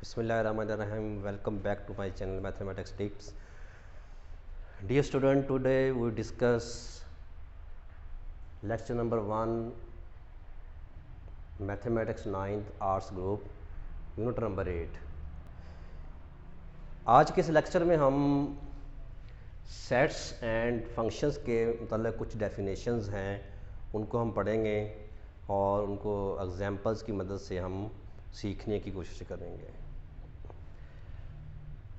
Bismillahirrahmanirrahim. Welcome back to my channel Mathematics Tips. Dear student, today we discuss lecture number 1 Mathematics 9th Arts Group Unit number 8. आज के इस lecture में हम sets and functions के मतलब कुछ definitions हैं उनको हम पढ़ेंगे और उनको एग्जांपल्स की मदद से हम सीखने की कोशिश करेंगे।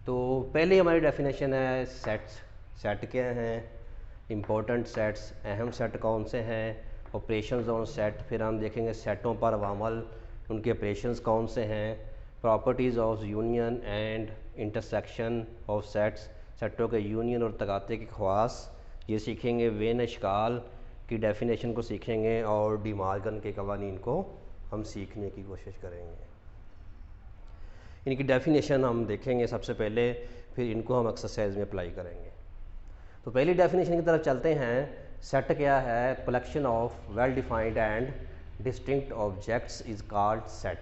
तो पहले हमारी डेफिनेशन है सेट्स। सेट क्या हैं, इम्पोर्टेंट सेट्स, अहम सेट कौन से हैं, ऑपरेशंस ऑन सेट, फिर हम देखेंगे सेटों पर अवामल, उनके ऑपरेशंस कौन से हैं, properties of union and intersection of sets, सेटों के यूनियन और तकाते की ख्वास ये सीखेंगे, वेन अशकाल की डेफिनेशन को सीखेंगे और डी मॉर्गन के कवानीन को हम सीखने की कोशिश करेंगे। इनकी डेफिनेशन हम देखेंगे सबसे पहले, फिर इनको हम एक्सरसाइज में अप्लाई करेंगे। तो पहली डेफिनेशन की तरफ चलते हैं। सेट क्या है? Collection of well defined and distinct objects is called set.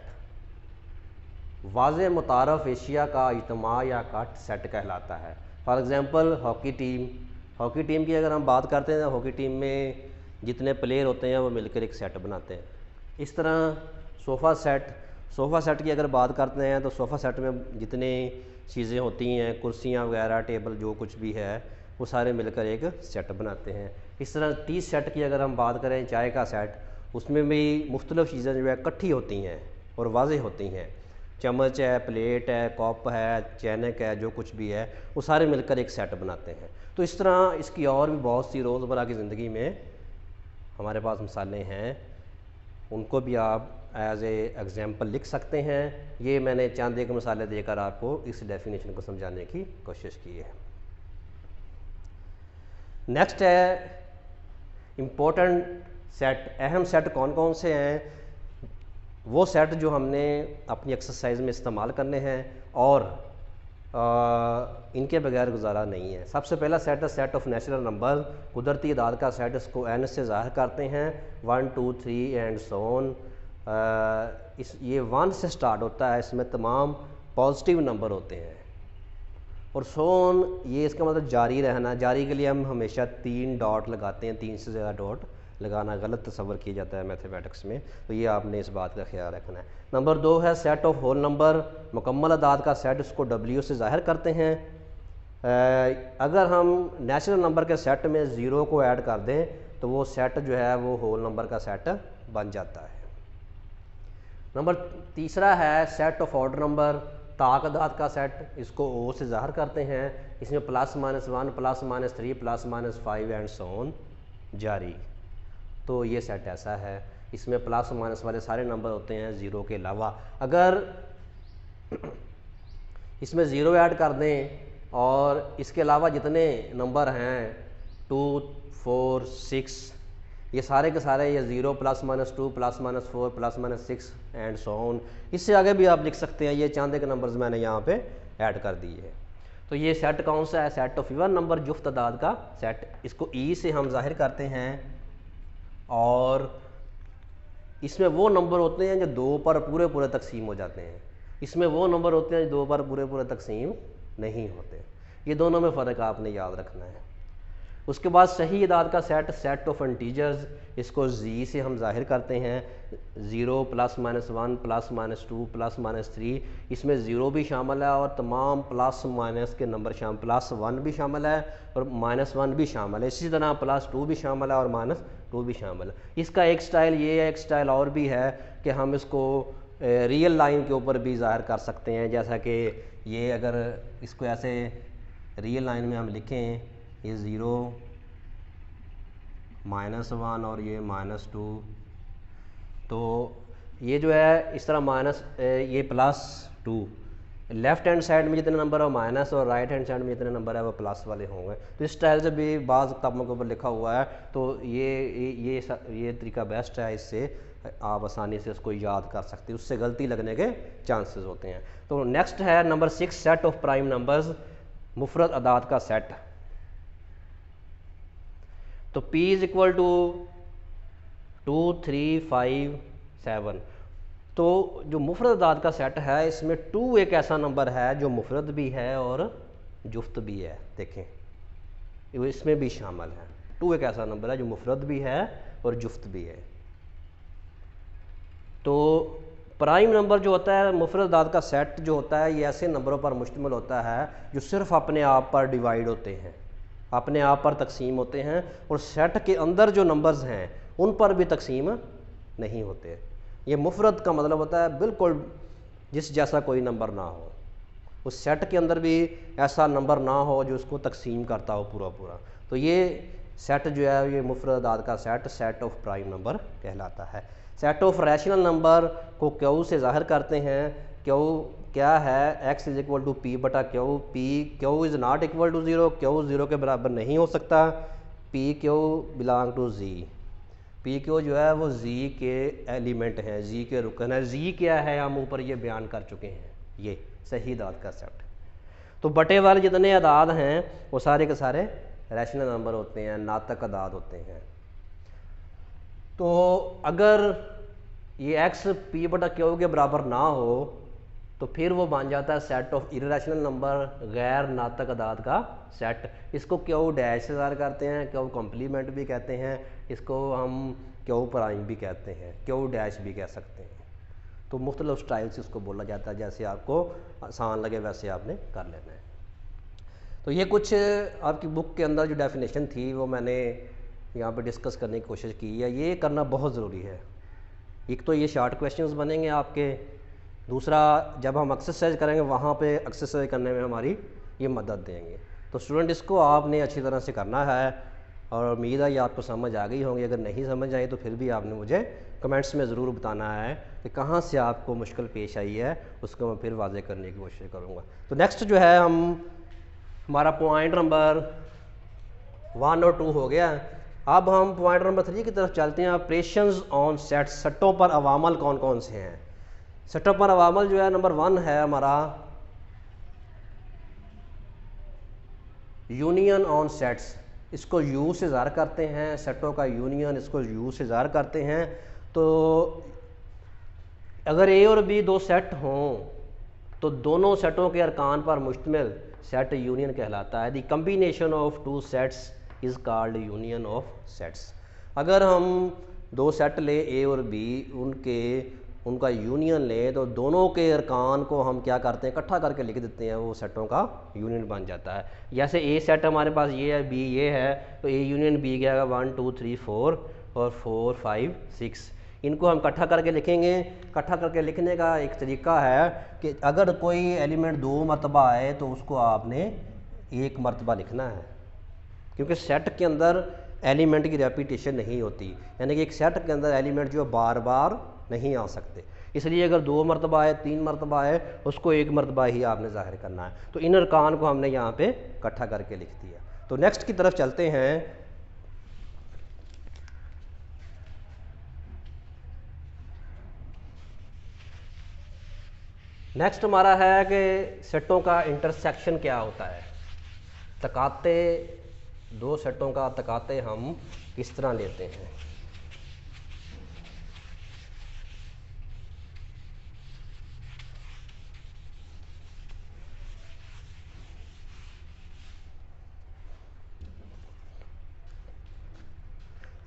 वाज़े मुतारफ एशिया का इज्तिमा या कट सेट कहलाता है। फॉर एग्ज़ाम्पल हॉकी टीम की अगर हम बात करते हैं, हॉकी टीम में जितने प्लेयर होते हैं वो मिलकर एक सेट बनाते हैं। इस तरह सोफ़ा सेट की अगर बात करते हैं तो सोफ़ा सेट में जितनी चीज़ें होती हैं, कुर्सियाँ वगैरह, टेबल, जो कुछ भी है वो सारे मिलकर एक सेट बनाते हैं। इस तरह टी सेट की अगर हम बात करें, चाय का सेट, उसमें भी मुख्तलिफ़ चीज़ें जो है इकट्ठी होती हैं और वाज़ेह होती हैं। चम्मच है, प्लेट है, कप है, चैनक है, जो कुछ भी है वो सारे मिलकर एक सेट बनाते हैं। तो इस तरह इसकी और भी बहुत सी रोज़मर्रा की ज़िंदगी में हमारे पास मिसालें हैं, उनको भी आप एज ए एग्ज़ाम्पल लिख सकते हैं। ये मैंने चंद एक मिसालें देकर आपको इस डेफिनेशन को समझाने की कोशिश की है। नेक्स्ट है इम्पोर्टेंट सेट। अहम सेट कौन कौन से हैं? वो सेट जो हमने अपनी एक्सरसाइज में इस्तेमाल करने हैं और इनके बगैर गुजारा नहीं है। सबसे पहला सेट है सेट ऑफ नेचुरल नंबर, कुदरती अदाद का सेट। इसको एन से ज़ाहिर करते हैं, 1 2 3 एंड सो ऑन। ये 1 से स्टार्ट होता है, इसमें तमाम पॉजिटिव नंबर होते हैं। और सो ऑन, ये इसका मतलब जारी रहना। जारी के लिए हम हमेशा 3 डॉट लगाते हैं, 3 से ज़्यादा डॉट लगाना गलत तस्वर किया जाता है मैथमेटिक्स में, तो ये आपने इस बात का ख्याल रखना है। नंबर 2 है सेट ऑफ होल नंबर, मुकम्मल अदाद का सेट, इसको W से ज़ाहिर करते हैं। अगर हम नेचुरल नंबर के सेट में 0 को ऐड कर दें तो वो सेट जो है वो होल नंबर का सेट बन जाता है। नंबर 3 है सेट ऑफ ऑर्डर नंबर, ताक अदाद का सेट, इसको O से ज़ाहिर करते हैं। इसमें +-1, +-3, +-5 एंड सो ऑन जारी। तो ये सेट ऐसा है, इसमें प्लस माइनस वाले सारे नंबर होते हैं 0 के अलावा। अगर इसमें 0 ऐड कर दें और इसके अलावा जितने नंबर हैं 2 4 6, ये सारे के सारे ये 0 +-2 +-4 +-6 एंड सो ऑन। इससे आगे भी आप लिख सकते हैं, ये चांदे के नंबर्स मैंने यहाँ पे ऐड कर दिए हैं। तो ये सेट कौन सा है? सेट ऑफ इवन नंबर, जुफ्त अदाद का सेट। इसको E से हम जाहिर करते हैं और इसमें वो नंबर होते हैं जो 2 पर पूरे पूरे तकसीम हो जाते हैं। इसमें वो नंबर होते हैं जो 2 पर पूरे पूरे तकसीम नहीं होते। ये दोनों में फ़र्क आपने याद रखना है। उसके बाद सही अदाद का सेट, सेट ऑफ इंटीजर्स, इसको Z से हम जाहिर करते हैं। 0 +-1 +-2 +-3, इसमें 0 भी शामिल है और तमाम प्लस माइनस के नंबर शामिल, +1 भी शामिल है और -1 भी शामिल है। इसी तरह +2 भी शामिल है और -2 भी शामिल है। इसका एक स्टाइल ये है, एक स्टाइल और भी है कि हम इसको रियल लाइन के ऊपर भी ज़ाहिर कर सकते हैं। जैसा कि ये अगर इसको ऐसे रियल लाइन में हम लिखें, ये 0 -1 और ये -2, तो ये जो है इस तरह ये +2, लेफ़्ट हैंड साइड में जितने नंबर है वो माइनस और राइट हैंड साइड में जितने नंबर है वो प्लस वाले होंगे। तो इस स्टाइल से भी बाज़ किताबों के ऊपर लिखा हुआ है, तो ये तरीका बेस्ट है। इससे आप आसानी से इसको याद कर सकते हैं, उससे गलती लगने के चांसेस होते हैं। तो नेक्स्ट है number 6 set of prime numbers, मुफरद अदाद का सेट। तो P = 2 3 5 7, तो जो मुफरद अदाद का सेट है इसमें 2 एक ऐसा नंबर है जो मुफरद भी है और जुफ्त भी है। देखें वो इसमें भी शामिल है। 2 एक ऐसा नंबर है जो मुफरद भी है और जुफ्त भी है। तो प्राइम नंबर जो होता है, मुफरद अदाद का सेट जो होता है, ये ऐसे नंबरों पर मुश्तमिल होता है जो सिर्फ अपने आप पर डिवाइड होते हैं, अपने आप पर तकसीम होते हैं, और सेट के अंदर जो नंबर्स हैं उन पर भी तकसीम नहीं होते। ये मुफरद का मतलब होता है बिल्कुल जिस जैसा कोई नंबर ना हो, उस सेट के अंदर भी ऐसा नंबर ना हो जो उसको तकसीम करता हो पूरा पूरा। तो ये सेट जो है ये मुफरद अदाद का set, set of prime number कहलाता है। सेट ऑफ रैशनल नंबर को क्यू से ज़ाहिर करते हैं। क्यू क्या है? x is equal to P बटा Q. P Q is not equal to zero, Q zero के बराबर नहीं हो सकता। P Q belong to Z. P Q जो है वो जी के एलिमेंट हैं, जी के रुकन है। जी क्या है हम ऊपर ये बयान कर चुके हैं, ये सही अदाद का सेट। तो बटे वाले जितने अदाद हैं वो सारे के सारे रैशनल नंबर होते हैं, नातक अदाद होते हैं। तो अगर ये x p बटा क्यू के बराबर ना हो तो फिर वो बन जाता है सेट ऑफ इर्रेशनल नंबर, गैर नातक अदाद का सेट। इसको क्यू डैश से ज़ाहिर करते हैं, क्यू कॉम्प्लीमेंट भी कहते हैं, इसको हम क्यू प्राइम भी कहते हैं, क्यू डैश भी कह सकते हैं। तो मुख्तलिफ स्टाइल से इसको बोला जाता है, जैसे आपको आसान लगे वैसे आपने कर लेना है। तो ये कुछ आपकी बुक के अंदर जो डेफिनेशन थी वो मैंने यहाँ पे डिस्कस करने की कोशिश की है। ये करना बहुत ज़रूरी है। एक तो ये शॉर्ट क्वेश्चंस बनेंगे आपके, दूसरा जब हम एक्सरसाइज करेंगे वहाँ पे एक्सरसाइज करने में हमारी ये मदद देंगे। तो स्टूडेंट इसको आपने अच्छी तरह से करना है, और उम्मीद है ये आपको समझ आ गई होंगी। अगर नहीं समझ आई तो फिर भी आपने मुझे कमेंट्स में ज़रूर बताना है कि कहाँ से आपको मुश्किल पेश आई है, उसको मैं फिर वाज़े करने की कोशिश करूँगा। तो नेक्स्ट जो है हमारा पॉइंट नंबर 1 और 2 हो गया। अब हम पॉइंट नंबर 3 की तरफ चलते हैं। ऑपरेशंस ऑन सेट, सेटों पर अवामल कौन कौन से हैं। सेटों पर अवामल जो है नंबर 1 है हमारा यूनियन ऑन सेट्स। इसको यू से ज़ाहिर करते हैं, सेटों का यूनियन इसको यू से ज़ाहिर करते हैं। तो अगर ए और बी दो सेट हों तो दोनों सेटों के अरकान पर मुश्तमिल सेट यूनियन कहलाता है। The combination of two sets is called union of sets. अगर हम दो सेट लें ए और बी, उनका यूनियन लें तो दोनों के अरकान को हम क्या करते हैं, इकट्ठा करके लिख देते हैं, वो सेटों का यूनियन बन जाता है। जैसे ए सेट हमारे पास ये है, बी ये है, तो ए यूनियन बी क्या है 1 2 3 4 और 4 5 6। इनको हम इकट्ठा करके लिखेंगे। इकट्ठा करके लिखने का एक तरीका है कि अगर कोई एलिमेंट 2 मरतबा आए तो उसको आपने 1 मरतबा लिखना है, क्योंकि सेट के अंदर एलिमेंट की रेपिटेशन नहीं होती, यानी कि एक सेट के अंदर एलिमेंट जो बार बार नहीं आ सकते। इसलिए अगर 2 मरतबा आए, 3 मरतबा आए, उसको 1 मरतबा ही आपने ज़ाहिर करना है। तो इन अरकान को हमने यहाँ पे इकट्ठा करके लिख दिया। तो नेक्स्ट की तरफ चलते हैं। नेक्स्ट हमारा है कि सेटों का इंटरसेक्शन क्या होता है। तकाते, दो सेटों का तकाते हम किस तरह लेते हैं।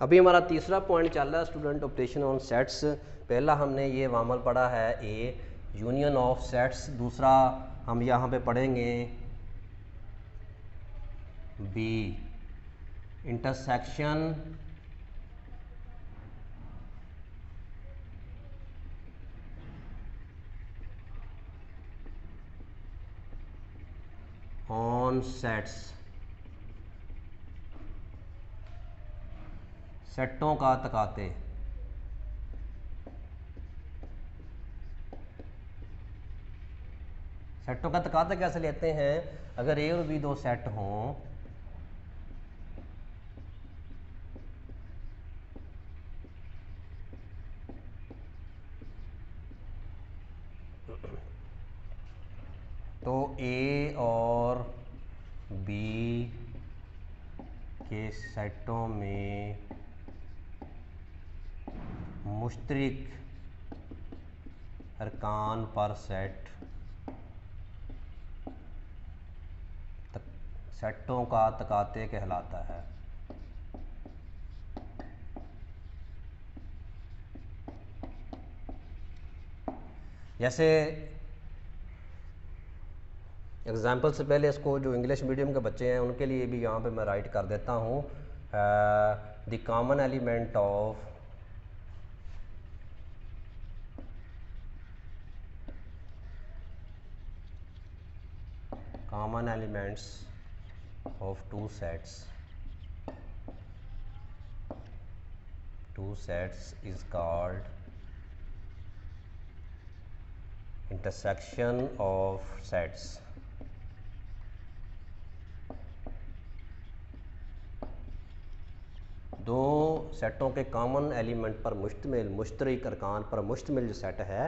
अभी हमारा तीसरा पॉइंट चल रहा है स्टूडेंट, ऑपरेशन ऑन सेट्स। पहला हमने ये वामल पढ़ा है ए, यूनियन ऑफ सेट्स। दूसरा हम यहाँ पे पढ़ेंगे बी, इंटरसेक्शन ऑन सेट्स, सेटों का तकाते। सेटों का तकाते कैसे लेते हैं? अगर ए और बी दो सेट हों तो ए और बी के सेटों में मुश्तरिक अरकान पर सेट सेटों का तकाते कहलाता है। जैसे एग्जाम्पल से पहले इसको जो इंग्लिश मीडियम के बच्चे हैं उनके लिए भी यहाँ पे मैं राइट कर देता हूँ। The common element of common elements of two sets is called intersection of sets। दो सेटों के कॉमन एलिमेंट पर मुश्तरक अरकान पर मुश्तमिल जो सेट है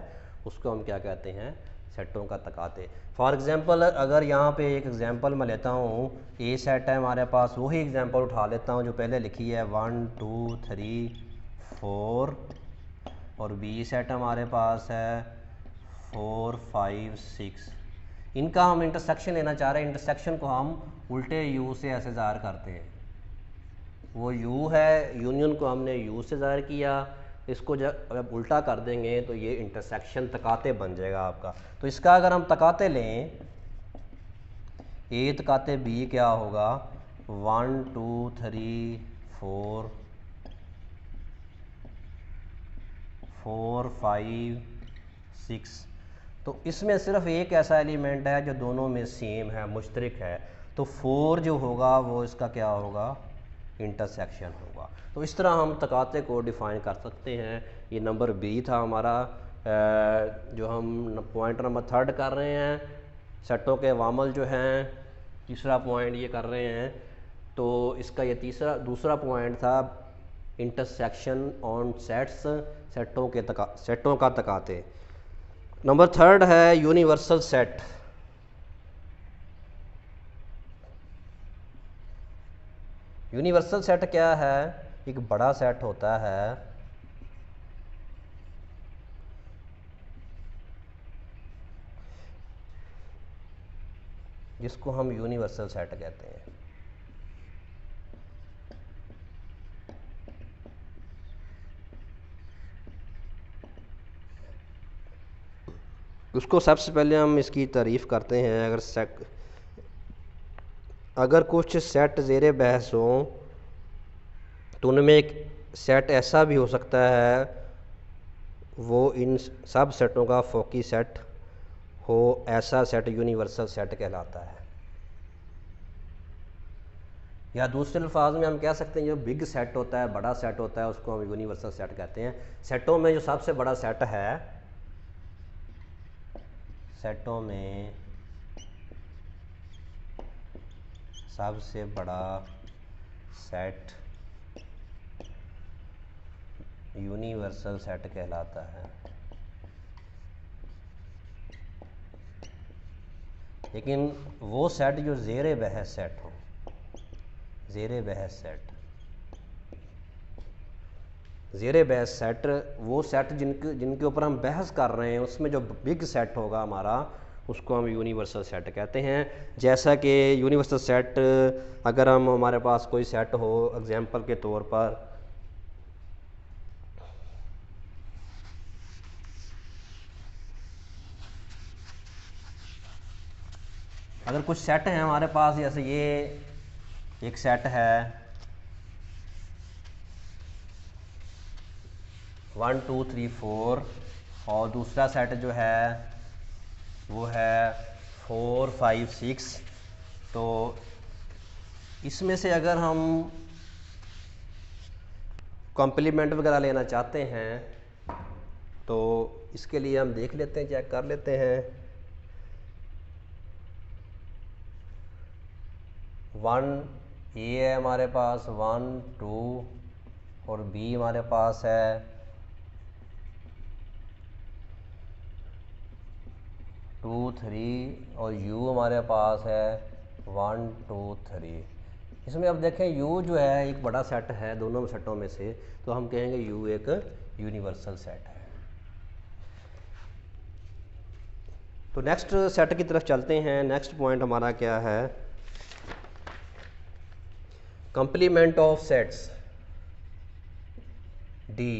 उसको हम क्या कहते हैं, सेटों का तकाते। फॉर एग्ज़ाम्पल अगर यहाँ पे एक एग्ज़ाम्पल मैं लेता हूँ, ए सेट है हमारे पास, वही एग्ज़ाम्पल उठा लेता हूँ जो पहले लिखी है 1 2 3 4, और बी सेट हमारे पास है 4 5 6। इनका हम इंटरसेक्शन लेना चाह रहे हैं। इंटरसेक्शन को हम उल्टे यू से ऐसे ज़ाहिर करते हैं। वो यू है, यूनियन को हमने यू से ज़ाहिर किया, इसको जब उल्टा कर देंगे तो ये इंटरसेक्शन तकाते बन जाएगा आपका। तो इसका अगर हम तकाते लें, ए तकाते बी क्या होगा, 1 2 3 4 4 5 6। तो इसमें सिर्फ एक ऐसा एलिमेंट है जो दोनों में सेम है, मुश्तरक है, तो 4 जो होगा वो इसका क्या होगा, इंटरसेक्शन होगा। तो इस तरह हम तकाते को डिफ़ाइन कर सकते हैं। ये नंबर बी था हमारा, जो हम पॉइंट नंबर 3 कर रहे हैं, सेटों के वामल जो हैं, तीसरा पॉइंट ये कर रहे हैं। तो इसका ये दूसरा पॉइंट था इंटरसेक्शन ऑन सेट्स, सेटों का तकाते। नंबर 3 है यूनिवर्सल सेट। यूनिवर्सल सेट क्या है, एक बड़ा सेट होता है जिसको हम यूनिवर्सल सेट कहते हैं। उसको सबसे पहले हम इसकी तारीफ़ करते हैं। अगर कुछ सेट ज़ेरे बहस हो तो उनमें एक सेट ऐसा भी हो सकता है वो इन सब सेटों का फोकी सेट हो, ऐसा सेट यूनिवर्सल सेट कहलाता है। या दूसरे अल्फाज में हम कह सकते हैं जो बिग सेट होता है, बड़ा सेट होता है, उसको हम यूनिवर्सल सेट कहते हैं। सेटों में जो सबसे बड़ा सेट है, सेटों में सबसे बड़ा सेट यूनिवर्सल सेट कहलाता है। लेकिन वो सेट जो ज़ेरे बहस सेट हो, ज़ेरे बहस सेट वो सेट जिनके ऊपर हम बहस कर रहे हैं, उसमें जो बिग सेट होगा हमारा, उसको हम यूनिवर्सल सेट कहते हैं। जैसा कि यूनिवर्सल सेट अगर हमारे पास कोई सेट हो, एग्जांपल के तौर पर अगर कुछ सेट हैं हमारे पास, जैसे ये एक सेट है 1 2 3 4, और दूसरा सेट जो है वो है 4 5 6। तो इसमें से अगर हम कॉम्प्लीमेंट वगैरह लेना चाहते हैं तो इसके लिए हम देख लेते हैं, चेक कर लेते हैं। 1 ए है हमारे पास, 1 2, और बी हमारे पास है 2 3, और यू हमारे पास है 1 2 3। इसमें अब देखें यू जो है एक बड़ा सेट है दोनों सेटों में से, तो हम कहेंगे यू एक यूनिवर्सल सेट है। तो नेक्स्ट सेट की तरफ चलते हैं। नेक्स्ट पॉइंट हमारा क्या है, complement of sets D.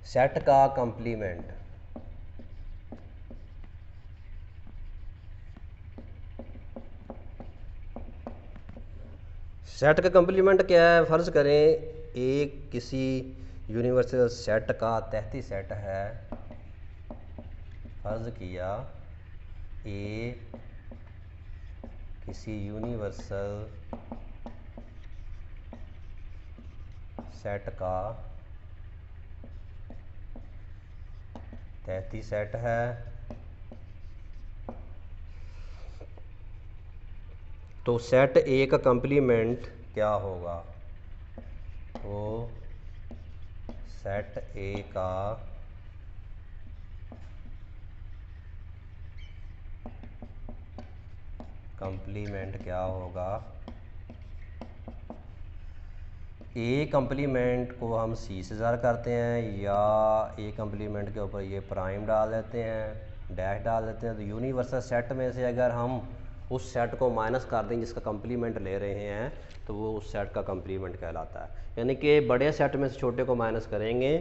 Set का कंप्लीमेंट, सेट का कंप्लीमेंट क्या है? फ़र्ज़ करें एक किसी यूनिवर्सल सेट का तहती सेट है। फ़र्ज़ किया ए किसी यूनिवर्सल सेट का तहती सेट है, तो सेट ए का कंप्लीमेंट क्या होगा? तो सेट ए का कंप्लीमेंट क्या होगा? ए कंप्लीमेंट को हम सी से ज़ाहिर करते हैं, या ए कंप्लीमेंट के ऊपर ये प्राइम डाल देते हैं, डैश डाल देते हैं। तो यूनिवर्सल सेट में से अगर हम उस सेट को माइनस कर दें जिसका कंप्लीमेंट ले रहे हैं, तो वो उस सेट का कंप्लीमेंट कहलाता है। यानी कि बड़े सेट में से छोटे को माइनस करेंगे,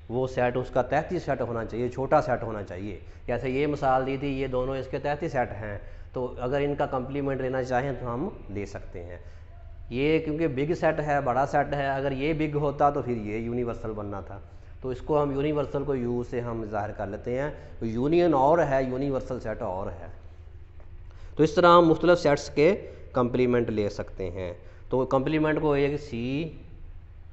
वो सेट उसका तहती सेट होना चाहिए, छोटा सेट होना चाहिए। जैसे ये मिसाल दी थी, ये दोनों इसके तहती सेट हैं, तो अगर इनका कंप्लीमेंट लेना चाहें तो हम ले सकते हैं। ये क्योंकि बिग सेट है, बड़ा सेट है, अगर ये बिग होता तो फिर ये यूनिवर्सल बनना था। तो इसको हम यूनिवर्सल को यू से हम ज़ाहिर कर लेते हैं। तो यूनियन और है, यूनिवर्सल सेट और है। तो इस तरह हम मुख्तलिफ सेट्स के कंप्लीमेंट ले सकते हैं। तो कंप्लीमेंट को एक सी,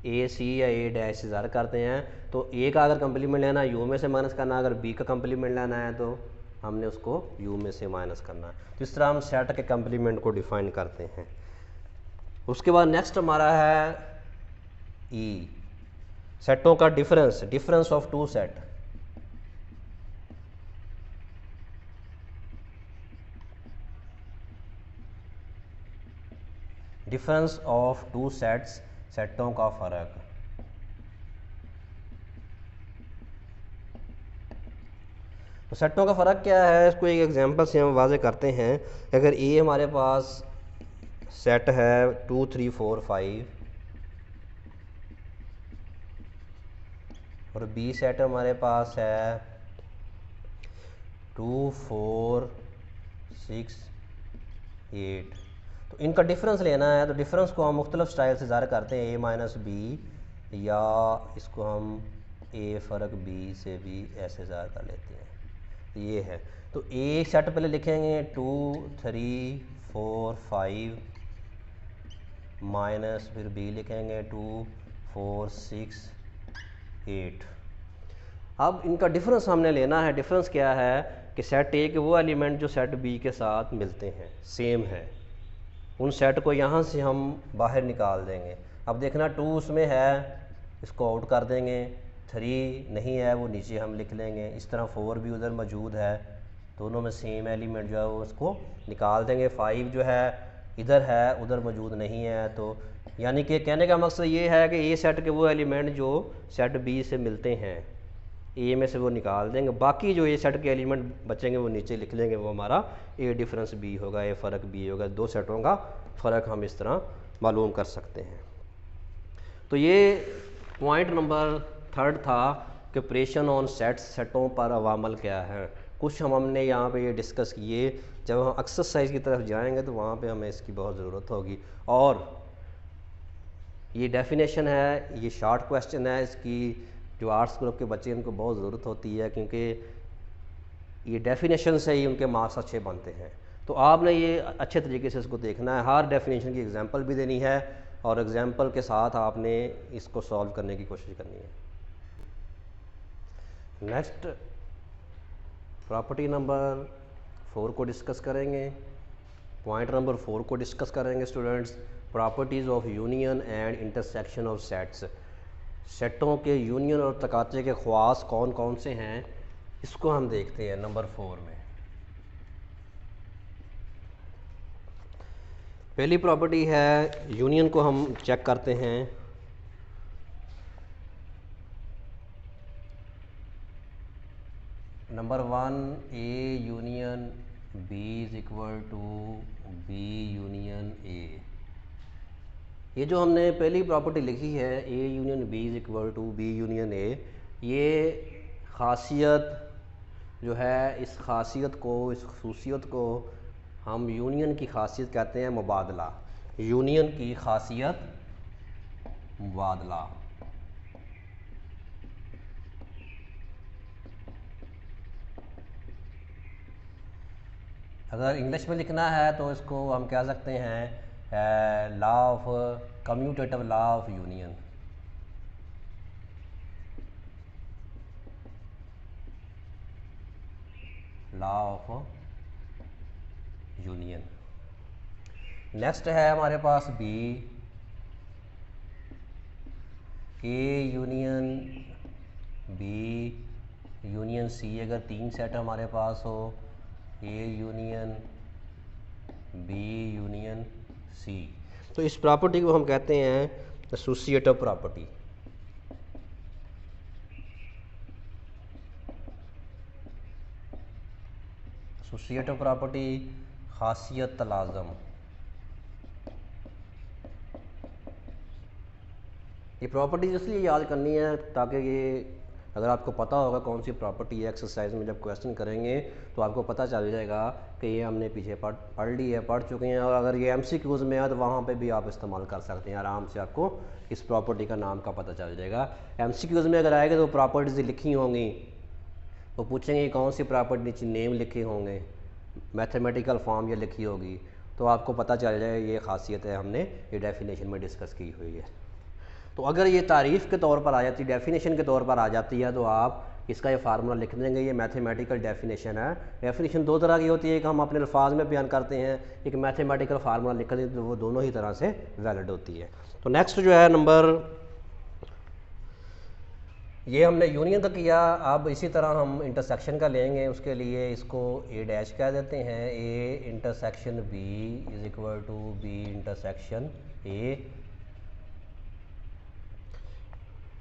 ए सी या ए डैश से ज़ाहिर करते हैं। तो ए का अगर कंप्लीमेंट लेना है यू में से माइनस करना, अगर बी का कंप्लीमेंट लेना है तो हमने उसको यू में से माइनस करना है। तो इस तरह हम सेट के कंप्लीमेंट को डिफ़ाइन करते हैं। उसके बाद नेक्स्ट हमारा है ई, सेटों का difference, difference of two set. Difference of two sets, सेटों का फ़र्क। तो सेटों का फ़र्क क्या है, इसको एक एग्जांपल से हम वाज़े करते हैं। अगर ए हमारे पास सेट है 2 3 4 5 और बी सेट हमारे पास है 2 4 6 8, तो इनका डिफरेंस लेना है। तो डिफरेंस को हम मुख्तलिफ स्टाइल से ज़ाहिर करते हैं, ए माइनस बी, या इसको हम ए फ़र्क बी से भी ऐसे ज़ाहिर कर लेते हैं। ये है, तो ए सेट पहले लिखेंगे 2 3 4 5 माइनस, फिर बी लिखेंगे 2 4 6 8। अब इनका डिफरेंस हमने लेना है। डिफरेंस क्या है कि सेट ए के वो एलिमेंट जो सेट बी के साथ मिलते हैं, सेम है, उन सेट को यहाँ से हम बाहर निकाल देंगे। अब देखना 2 उसमें है, इसको आउट कर देंगे, 3 नहीं है, वो नीचे हम लिख लेंगे। इस तरह 4 भी उधर मौजूद है, दोनों में सेम एलिमेंट जो है वो उसको निकाल देंगे। 5 जो है इधर है, उधर मौजूद नहीं है। तो यानी कि कहने का मकसद ये है कि ए सेट के वो एलिमेंट जो सेट बी से मिलते हैं, ए में से वो निकाल देंगे, बाकी जो ए सेट के एलिमेंट बचेंगे वो नीचे लिख लेंगे, वो हमारा ए डिफरेंस बी होगा, ए फ़र्क बी होगा। दो सेटों का फ़र्क हम इस तरह मालूम कर सकते हैं। तो ये पॉइंट नंबर 3 था कि ऑपरेशन ऑन सेट्स, सेटों पर अवामल क्या है। कुछ हमने यहाँ पे ये डिस्कस किए। जब हम एक्सरसाइज की तरफ जाएंगे तो वहाँ पे हमें इसकी बहुत ज़रूरत होगी। और ये डेफिनेशन है, ये शॉर्ट क्वेश्चन है, इसकी जो आर्ट्स ग्रुप के बच्चे हैं उनको बहुत ज़रूरत होती है, क्योंकि ये डेफिनेशन से ही उनके मार्क्स अच्छे बनते हैं। तो आपने ये अच्छे तरीके से इसको देखना है, हर डेफिनेशन की एग्जांपल भी देनी है और एग्जांपल के साथ आपने इसको सॉल्व करने की कोशिश करनी है। नेक्स्ट प्रॉपर्टी नंबर 4 को डिस्कस करेंगे। पॉइंट नंबर 4 को डिस्कस करेंगे students, properties of union and intersection of sets. सेटों के यूनियन और तकाते के ख़वास कौन कौन से हैं, इसको हम देखते हैं नंबर 4 में। पहली प्रॉपर्टी है यूनियन को हम चेक करते हैं। Number 1 A union B is equal to B union A. ये जो हमने पहली प्रॉपर्टी लिखी है A union B is equal to B union A, ये खासियत जो है, इस खासियत को, इस खसूसियत को हम यूनियन की खासियत कहते हैं मुबादला। यूनियन की खासियत मुबादला। अगर इंग्लिश में लिखना है तो इसको हम कह सकते हैं law of commutative law of union. Law of union. Next है हमारे पास B, A union B union C. अगर 3 सेट हमारे पास हो, A union B union C, तो इस प्रॉपर्टी को हम कहते हैं एसोसिएटिव प्रॉपर्टी। एसोसिएटिव प्रॉपर्टी, खासियत तलाज़म। ये प्रॉपर्टीज इसलिए याद करनी है ताकि ये अगर आपको पता होगा कौन सी प्रॉपर्टी है, एक्सरसाइज में जब क्वेश्चन करेंगे तो आपको पता चल जाएगा कि ये हमने पीछे पढ़ ली है, पढ़ चुके हैं। और अगर ये MCQs में है तो वहाँ पे भी आप इस्तेमाल कर सकते हैं, आराम से आपको इस प्रॉपर्टी का नाम का पता चल जाएगा। MCQs में अगर आएगा तो प्रॉपर्टीज लिखी होंगी, वो पूछेंगे कौन सी प्रॉपर्टी, नीचे नेम लिखे होंगे, मैथमेटिकल फॉर्म ये लिखी होगी, तो आपको पता चल जाए ये खासियत है, हमने ये डेफिनेशन में डिस्कस की हुई है। तो अगर ये तारीफ़ के तौर पर आ जाती है, डेफिनेशन के तौर पर आ जाती है, तो आप इसका ये फार्मूला लिख देंगे। ये मैथमेटिकल डेफिनेशन है। डेफिनेशन 2 तरह की होती है, एक हम अपने अल्फाज में बयान करते हैं, एक मैथमेटिकल फार्मूला लिख दें, तो वो दोनों ही तरह से वैलिड होती है। तो नेक्स्ट जो है नंबर, ये हमने यूनियन का किया। अब इसी तरह हम इंटरसेक्शन का लेंगे, उसके लिए इसको ए डैश कह देते हैं। A intersection B is equal to B intersection A.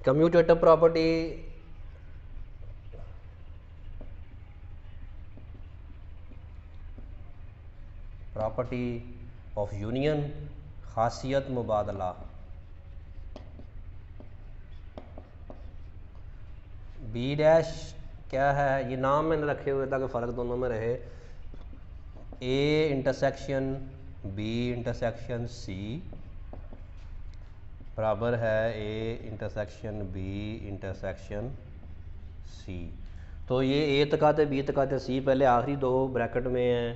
Commutative property, property of union, खासियत मुबादला। बी डैश क्या है, ये नाम मैंने रखे हुए ताकि फ़र्क दोनों में रहे। A intersection B intersection C बराबर है A intersection B intersection C. तो ये ए तकाते बी तकाते सी पहले आखिरी 2 ब्रैकेट में है,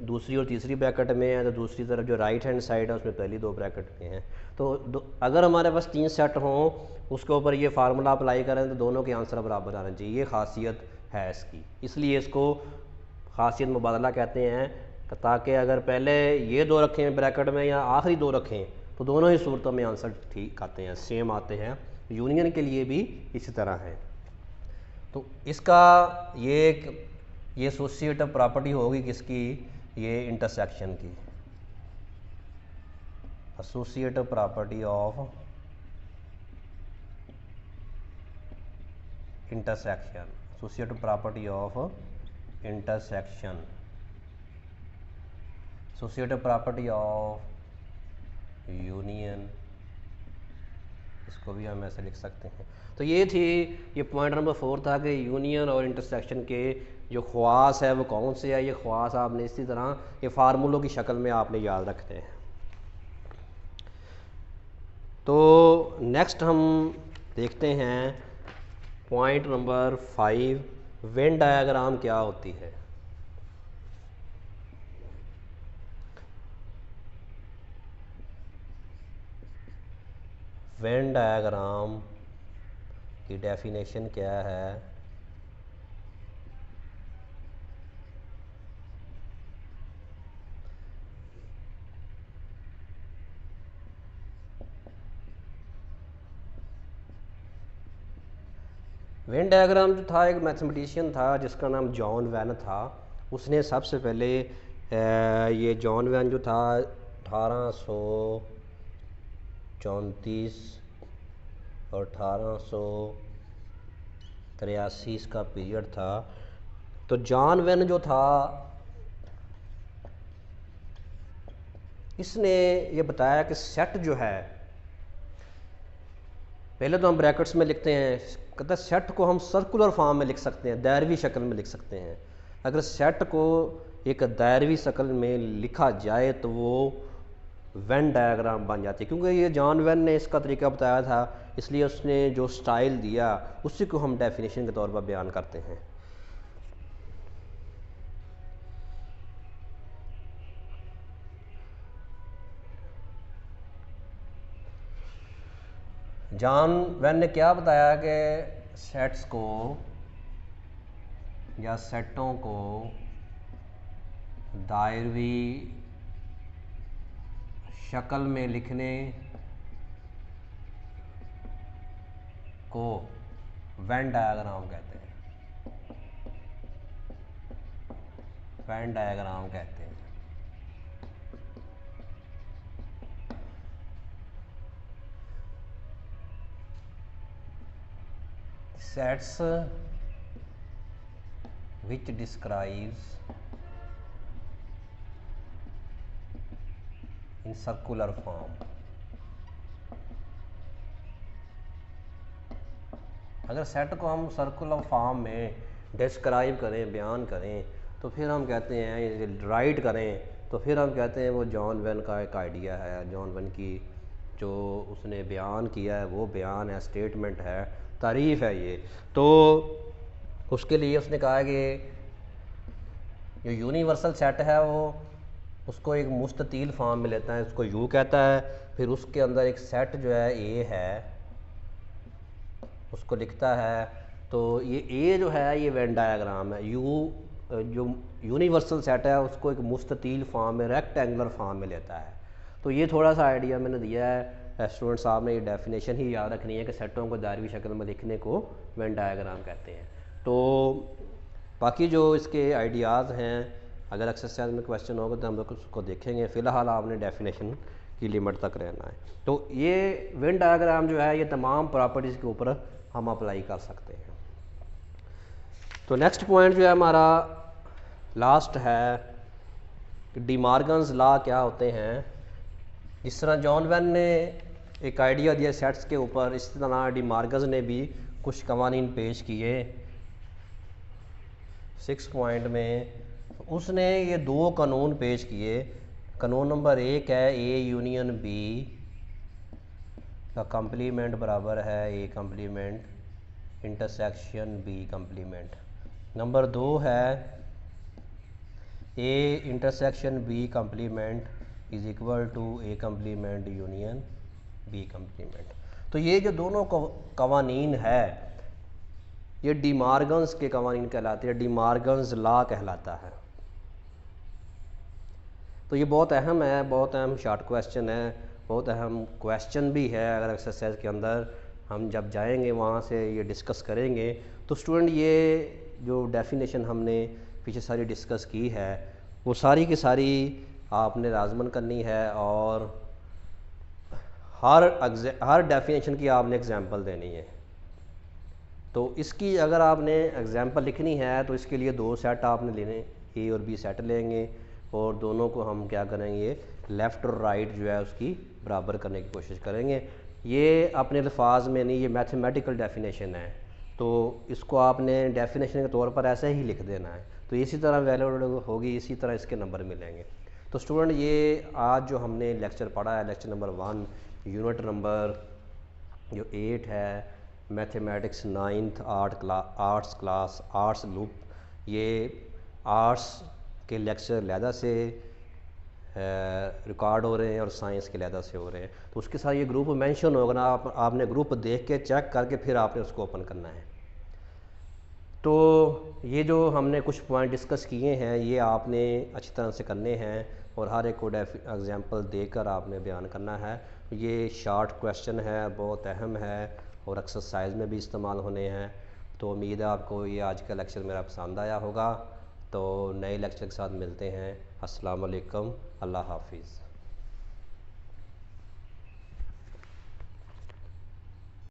दूसरी और तीसरी ब्रैकेट में है, तो दूसरी तरफ जो राइट हैंड साइड है उसमें पहली 2 ब्रैकेट में है। तो अगर हमारे पास 3 सेट हों, उसके ऊपर ये फार्मूला अप्लाई करें तो दोनों के आंसर बराबर आना चाहिए। ये खासियत है इसकी, इसलिए इसको खासियत मुबादला कहते हैं, ताकि अगर पहले ये 2 रखें ब्रैकेट में या आखिरी 2 रखें तो दोनों ही सूरतों में आंसर ठीक आते हैं, सेम आते हैं। यूनियन के लिए भी इसी तरह है। तो इसका ये एसोसिएटिव प्रॉपर्टी होगी किसकी, ये इंटरसेक्शन की। Associative property of intersection, associative property of intersection, associative property of union, इसको भी हम ऐसे लिख सकते हैं। तो ये थी, ये पॉइंट नंबर 4 था कि यूनियन और इंटरसेक्शन के जो ख्वास है वो कौन से है। ये ख्वास आपने इसी तरह ये फार्मूलों की शक्ल में आपने याद रखते हैं। तो नेक्स्ट हम देखते हैं पॉइंट नंबर 5, वेन डायग्राम क्या होती है। वेन डायग्राम की डेफिनेशन क्या है। वेन डायग्राम जो था, एक मैथमेटिशियन था जिसका नाम जॉन वैन था। उसने सबसे पहले ये जॉन वैन जो था 1834 और 1883 इसका पीरियड था। तो जॉन वेन जो था इसने ये बताया कि सेट जो है, पहले तो हम ब्रैकेट्स में लिखते हैं, कहता है सेट को हम सर्कुलर फॉर्म में लिख सकते हैं, दायरवी शक्ल में लिख सकते हैं। अगर सेट को एक दायरवी शक्ल में लिखा जाए तो वो वेन डायग्राम बन जाती है। क्योंकि ये जॉन वेन ने इसका तरीका बताया था, इसलिए उसने जो स्टाइल दिया उसी को हम डेफिनेशन के तौर पर बयान करते हैं। जॉन वेन ने क्या बताया कि सेट्स को या सेटों को दायरवी शक्ल में लिखने को वेन डायग्राम कहते हैं, वेन डायग्राम कहते हैं। Sets which describes in circular form। अगर सेट को हम सर्कुलर फॉर्म में डिस्क्राइब करें, बयान करें, तो फिर हम कहते हैं, राइट करें, तो फिर हम कहते हैं वो जॉन वेन का एक आइडिया है, जॉन वेन की जो उसने बयान किया है वो बयान है, स्टेटमेंट है, तारीफ़ है ये। तो उसके लिए उसने कहा कि जो यूनिवर्सल सेट है वो उसको एक मुस्ततील फॉर्म में लेता है, उसको यू कहता है, फिर उसके अंदर एक सेट जो है ए है उसको लिखता है। तो ये ए जो है ये वेन डायग्राम है। यू जो यूनिवर्सल सेट है उसको एक मुस्ततील फॉर्म में, रेक्टेंगुलर फॉर्म में लेता है। तो ये थोड़ा सा आइडिया मैंने दिया है, स्टूडेंट साहब ने ये डेफिनेशन ही याद रखनी है कि सेटों को दायरवी शक्ल में लिखने को वेन डायग्राम कहते हैं। तो बाकी जो इसके आइडियाज़ हैं, अगर एक्सरसाइज में क्वेश्चन होगा तो हम लोग उसको देखेंगे। फ़िलहाल आपने डेफिनेशन की लिमिट तक रहना है। तो ये वेन डायग्राम जो है ये तमाम प्रॉपर्टीज़ के ऊपर हम अप्लाई कर सकते हैं। तो नेक्स्ट पॉइंट जो है हमारा लास्ट है कि डी मॉर्गन्स लॉ क्या होते हैं। जिस तरह जॉन वेन ने एक आइडिया दिया सेट्स के ऊपर, इस तरह डी मॉर्गन्स ने भी कुछ कवानीन पेश किए 6 पॉइंट में। उसने ये 2 कानून पेश किए। कानून नंबर 1 है ए यूनियन बी का कंप्लीमेंट बराबर है A complement intersection B complement. Number 2 है A intersection B complement is equal to A complement union B complement. तो ये जो दोनों कवानीन है ये डी मॉर्गन्स के कवानीन कहलाते हैं, डी मॉर्गन्स लॉ कहलाता है। तो ये बहुत अहम है, बहुत अहम शॉर्ट क्वेश्चन है, बहुत अहम क्वेश्चन भी है। अगर एक्सरसाइज के अंदर हम जब जाएंगे वहाँ से ये डिस्कस करेंगे। तो स्टूडेंट ये जो डेफिनेशन हमने पीछे सारी डिस्कस की है वो सारी की सारी आपने लाजमन करनी है, और हर डेफिनेशन की आपने एग्जांपल देनी है। तो इसकी अगर आपने एग्जांपल लिखनी है तो इसके लिए 2 सेट आपने लेने, ए और बी सेट लेंगे, और दोनों को हम क्या करेंगे, लेफ़्ट और राइट जो है उसकी बराबर करने की कोशिश करेंगे। ये अपने अल्फाज में नहीं, ये मैथमेटिकल डेफिनेशन है, तो इसको आपने डेफिनेशन के तौर पर ऐसे ही लिख देना है। तो इसी तरह वैल्यू होगी, इसी तरह इसके नंबर मिलेंगे। तो स्टूडेंट ये आज जो हमने लेक्चर पढ़ा है, लेक्चर नंबर 1 यूनिट नंबर जो 8 है, mathematics 9th arts class arts loop, ये आर्ट्स के लेक्चर लहदा से रिकॉर्ड हो रहे हैं और साइंस के लहदा से हो रहे हैं। तो उसके साथ ये ग्रुप मेंशन होगा ना, आपने ग्रुप देख के चेक करके फिर आपने उसको ओपन करना है। तो ये जो हमने कुछ पॉइंट डिस्कस किए हैं ये आपने अच्छी तरह से करने हैं, और हर एक को एग्जांपल देकर आपने बयान करना है। ये शॉर्ट क्वेश्चन है, बहुत अहम है, और एक्सरसाइज में भी इस्तेमाल होने हैं। तो उम्मीद है आपको ये आज का लेक्चर मेरा पसंद आया होगा। तो नए लेक्चर के साथ मिलते हैं। अस्सलाम वालेकुम, अल्लाह हाफिज़।